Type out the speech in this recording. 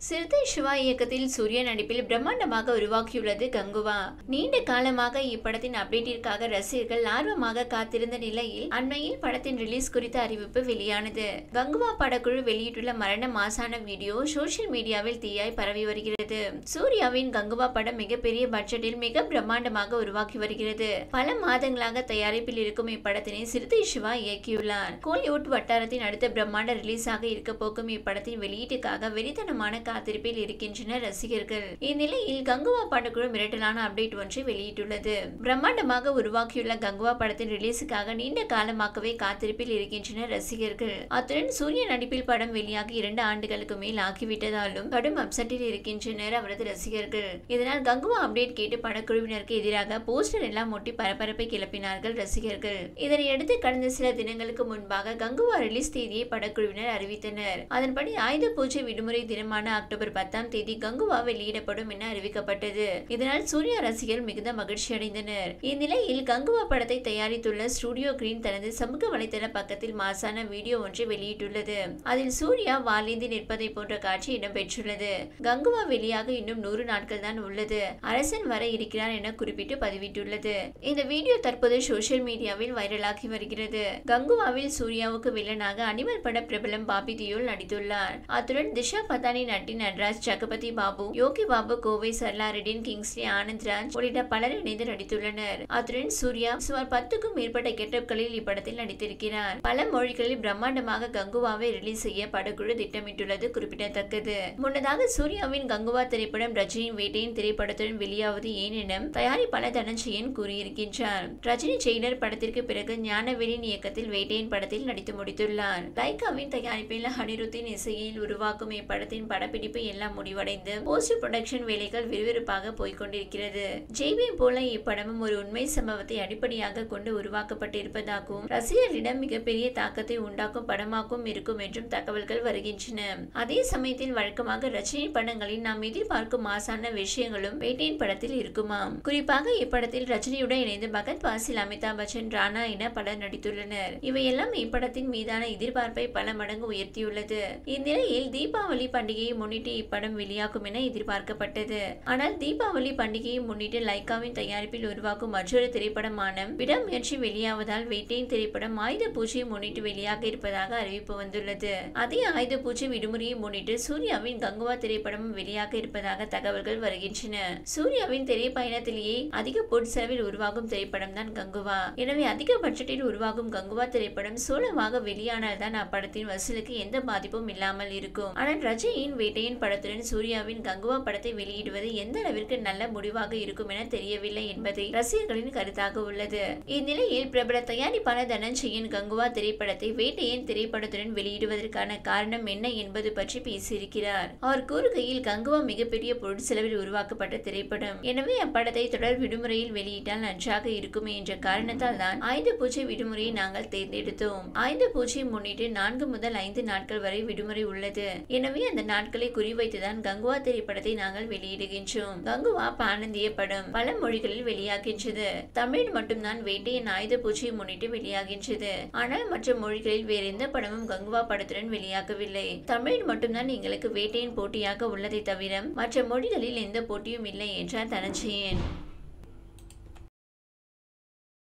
சிறுத்தை சிவா இயக்கத்தில் சூர்யா நடிப்பில் பிரம்மாண்டமாக உருவாக்கியுள்ளது கங்குவா. நீண்ட காலமாக இப்படத்தின் அப்டேட்டிற்காக ரசிகர்கள் ஆர்வமாக காத்திருந்த நிலையில் அண்மையில் படத்தின் ரிலீஸ் குறித்த அறிவிப்பு வெளியானது. கங்குவா படக்குழு வெளியிட்டுள்ள மரண மாசான வீடியோ சோசியல் மீடியாவில் தீயாய் பரவி வருகிறது. சூர்யாவின் கங்குவா படம் மிகப்பெரிய பட்ஜெட்டில் மிக பிரம்மாண்டமாக உருவாக்கி வருகிறது. பல மாதங்களாக தயாரிப்பில் இருக்கும் இப்படத்தினை சிறுத்தை சிவா இயக்கியுள்ளார். கோலிவுட் வட்டாரத்தின் அடுத்த பிரம்மாண்ட ரிலீஸாக இருக்க போகும் இப்படத்தின் வெளியீட்டுக்காக வெறித்தனமான காத்திருப்பில் இருக்கின்றனர் ரசிகர்கள். இந்நிலையில் கங்குவா படக்குழு மிரட்டலான அப்டேட் ஒன்றை வெளியிட்டுள்ளது. பிரம்மாண்டமாக உருவாக்கியுள்ள கங்குவா படத்தின் ரிலீஸுக்காக நீண்ட காலமாகவே காத்திருப்பில் இருக்கின்றனர் ரசிகர்கள். அத்துடன் சூர்யா நடிப்பில் படம் வெளியாகி 2 ஆண்டுகளுக்கு மேல் ஆகிவிட்டதாலும் கடும் அப்செட்டில் இருக்கின்றனர் அவரது ரசிகர்கள். இதனால் கங்குவா அப்டேட் கேட்டு படக்குழுவினருக்கு எதிராக போஸ்டர் எல்லாம் ஒட்டி பரபரப்பை கிளப்பினார்கள் ரசிகர்கள். இதனையடுத்து கடந்த சில தினங்களுக்கு முன்பாக கங்குவா ரிலீஸ் தேதியை படக்குழுவினர் அறிவித்தனர். அதன்படி ஆயுத பூஜை விடுமுறை தினமான அக்டோபர் 10ஆம் தேதி கங்குவா வெளியிடப்படும் என அறிவிக்கப்பட்டது. இதனால் சூர்யா ரசிகர்கள் மிகுந்த மகிழ்ச்சி அடைந்தனர். இந்நிலையில் கங்குவா படத்தை தயாரித்துள்ள ஸ்டுடியோ கிரீன் தனது சமூக வலைதள பக்கத்தில் மாசான வீடியோ ஒன்றை வெளியிட்டுள்ளது. அதில் சூர்யா வாலேந்தி நிற்பதை போன்ற காட்சி இடம்பெற்றுள்ளது. கங்குவா வெளியாக இன்னும் 100 நாட்கள் தான் உள்ளது, அரசன் வர இருக்கிறார் என குறிப்பிட்டு பதிவிட்டுள்ளது. இந்த வீடியோ தற்போது சோசியல் மீடியாவில் வைரலாகி வருகிறது. கங்குவாவில் சூர்யாவுக்கு வில்லனாக அனிமல் பட பிரபலம் பாபி தியோல் நடித்துள்ளார். அத்துடன் திஷா பதானி, நட்டி நட்ராஜ், ஜகபதி பாபு, யோகி பாபு, கோவை சரளா ரெட்டின், கிங்ஸ்லி ஆனந்த்ராஜ் உள்ளிட்ட பலர் இணைந்து நடித்துள்ளனர். அத்துடன் சூர்யா சுமார் 10க்கும் மேற்பட்ட கெட்டப்களில் இப்படத்தில் நடித்திருக்கிறார். பல மொழிகளில் பிரம்மாண்டமாக கங்குவாவை ரிலீஸ் செய்ய படக்குழு திட்டமிட்டுள்ளது குறிப்பிடத்தக்கது. முன்னதாக சூர்யாவின் கங்குவா திரைப்படம் ரஜினியின் வேட்டையின் திரைப்படத்துடன் வெளியாவது ஏன் என தயாரிப்பாளர் தனஞ்சயன் கூறியிருக்கின்றார். ரஜினி ஜெயிலர் படத்திற்கு பிறகு ஞானவேலின் இயக்கத்தில் வேட்டையின் படத்தில் நடித்து முடித்துள்ளார். லைகாவின் தயாரிப்பில் அனிருத்தின் இசையில் உருவாக்கும் இப்படத்தின் படப்பிடிப்பு எல்லாம் முடிவடைந்து போஸ்ட் ப்ரொடக்ஷன் வேலைகள் விறுவிறுப்பாக போய்கொண்டிருக்கிறது. ஜெய்பீம் போல இப்படமும் ஒரு உண்மை சம்பவத்தை அடிப்படையாக கொண்டு உருவாக்கப்பட்டிருப்பதாகவும் ரசிகர்களிடம் மிகப்பெரிய தாக்கத்தை உண்டாக்கும் படமாகவும் இருக்கும் என்றும் தகவல்கள் வருகின்றன. அதே சமயத்தில் வழக்கமாக ரஜினி படங்களில் நாம் எதிர்பார்க்கும் மாசான விஷயங்களும் வேட்டையின் படத்தில் இருக்குமாம். குறிப்பாக இப்படத்தில் ரஜினியுடன் இணைந்து பகத் பாசில், அமிதாப் பச்சன், ராணா என பலர் நடித்துள்ளனர். இவையெல்லாம் இப்படத்தின் மீதான எதிர்பார்ப்பை பல மடங்கு உயர்த்தியுள்ளது. இந்நிலையில் தீபாவளி பண்டிகையை முன்னிட்டு இப்படம் வெளியாகும் என எதிர்பார்க்கப்பட்டது. ஆனால் தீபாவளி பண்டிகையை முன்னிட்டு லைகாவின் தயாரிப்பில் உருவாக்கும் மற்றொரு திரைப்படமான விடாமுயற்சி வெளியாவதால் வேட்டையின் திரைப்படம் ஆயுத பூஜையை முன்னிட்டு வெளியாக இருப்பதாக அறிவிப்பு வந்துள்ளது. அதே ஆயுத பூஜை விடுமுறையை முன்னிட்டு சூர்யாவின் கங்குவா திரைப்படமும் வெளியாக இருப்பதாக தகவல்கள் வருகின்றன. சூர்யாவின் திரைப்பயணத்திலேயே அதிக பொருட்செலவில் உருவாகும் திரைப்படம் தான் கங்குவா. எனவே அதிக பட்ஜெட்டில் உருவாகும் கங்குவா திரைப்படம் சோலமாக வெளியானால் தான் அப்படத்தின் வசூலுக்கு எந்த பாதிப்பும் இல்லாமல் இருக்கும். ஆனால் ரஜினியின் வேட்டையின் படத்துடன் சூர்யாவின் கங்குவா படத்தை வெளியிடுவது எந்த அளவிற்கு நல்ல முடிவாக இருக்கும் என தெரியவில்லை என்பதை ரசிகர்களின் கருத்தாக உள்ளது. இந்நிலையில் பிரபல தயாரிப்பாளர் தனஞ்சயன் கங்குவா திரைப்படத்தை வேட்டையின் திரைப்படத்துடன் வெளியிடுவதற்கான காரணம் என்ன என்பது பற்றி பேசியிருக்கிறார். அவர் கூறுகையில், கங்குவா மிகப்பெரிய பொருட்செலவில் உருவாக்கப்பட்ட திரைப்படம். எனவே அப்படத்தை தொடர் விடுமுறையில் வெளியிட்டால் நன்றாக இருக்குமே என்ற காரணத்தால் தான் ஆயுத பூஜை விடுமுறையை நாங்கள் தேர்ந்தெடுத்தோம். ஆயுத பூஜையை முன்னிட்டு 4 முதல் 5 நாட்கள் வரை விடுமுறை உள்ளது. எனவே அந்த நாட்களை குறிவைத்துதான் கங்குவா திரைப்படத்தை நாங்கள் வெளியிடுகின்றோம். கங்குவா பான்-இந்திய படம், பல மொழிகளில் வெளியாகின்றது. தமிழ் மட்டும்தான் வேட்டையின் ஆயுத பூஜையை முன்னிட்டு வெளியாகின்றது. ஆனால் மற்ற மொழிகளில் வேறு எந்த படமும் கங்குவா படத்துடன் வெளியாகவில்லை. தமிழ் மட்டும்தான் எங்களுக்கு வேட்டையின் போட்டியாக உள்ளதை தவிர மற்ற மொழிகளில் எந்த போட்டியும் இல்லை என்றார் தனஞ்சயன்.